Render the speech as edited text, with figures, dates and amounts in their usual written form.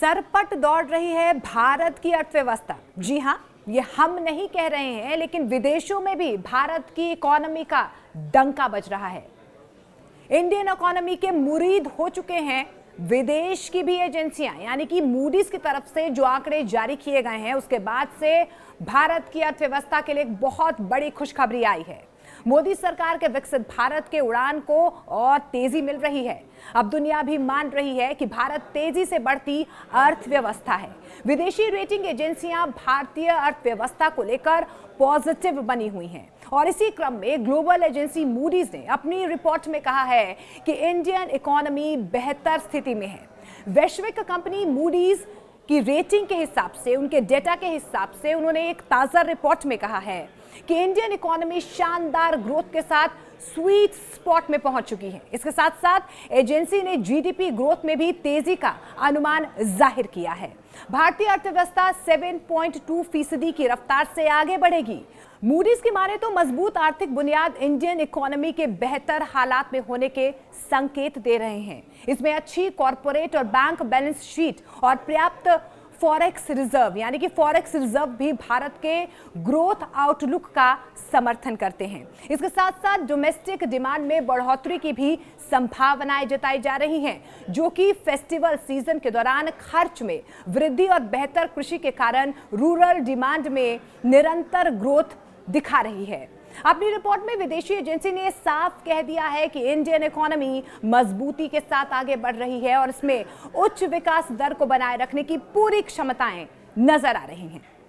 सरपट दौड़ रही है भारत की अर्थव्यवस्था। जी हां, ये हम नहीं कह रहे हैं, लेकिन विदेशों में भी भारत की इकोनॉमी का डंका बज रहा है। इंडियन इकोनॉमी के मुरीद हो चुके हैं विदेश की भी एजेंसियां, यानी कि मूडीज की तरफ से जो आंकड़े जारी किए गए हैं उसके बाद से भारत की अर्थव्यवस्था के लिए एक बहुत बड़ी खुशखबरी आई है। मोदी सरकार के विकसित भारत के उड़ान को और तेजी मिल रही है। अब दुनिया भी मान रही है कि भारत तेजी से बढ़ती अर्थव्यवस्था है। विदेशी रेटिंग एजेंसियां भारतीय अर्थव्यवस्था को लेकर पॉजिटिव बनी हुई हैं और इसी क्रम में ग्लोबल एजेंसी मूडीज ने अपनी रिपोर्ट में कहा है कि इंडियन इकोनॉमी बेहतर स्थिति में है। वैश्विक कंपनी मूडीज की रेटिंग के हिसाब से, उनके डेटा के हिसाब से उन्होंने एक ताजा रिपोर्ट में कहा है कि इंडियन इकोनॉमी शानदार ग्रोथ के साथ स्वीट स्पॉट में पहुंच चुकी है। इसके साथ साथ एजेंसी ने जीडीपी ग्रोथ में भी तेजी का अनुमान जाहिर किया है। भारतीय अर्थव्यवस्था 7.2% की रफ्तार से आगे बढ़ेगी। मूडीज की माने तो मजबूत आर्थिक बुनियाद इंडियन इकोनॉमी के बेहतर हालात में होने के संकेत दे रहे हैं। इसमें अच्छी कॉर्पोरेट और बैंक बैलेंस शीट और पर्याप्त फॉरेक्स रिजर्व, यानी कि फॉरेक्स रिजर्व भी भारत के ग्रोथ आउटलुक का समर्थन करते हैं। इसके साथ साथ डोमेस्टिक डिमांड में बढ़ोतरी की भी संभावनाएं जताई जा रही हैं, जो कि फेस्टिवल सीजन के दौरान खर्च में वृद्धि और बेहतर कृषि के कारण रूरल डिमांड में निरंतर ग्रोथ दिखा रही है। अपनी रिपोर्ट में विदेशी एजेंसी ने साफ कह दिया है कि इंडियन इकोनॉमी मजबूती के साथ आगे बढ़ रही है और इसमें उच्च विकास दर को बनाए रखने की पूरी क्षमताएं नजर आ रही हैं।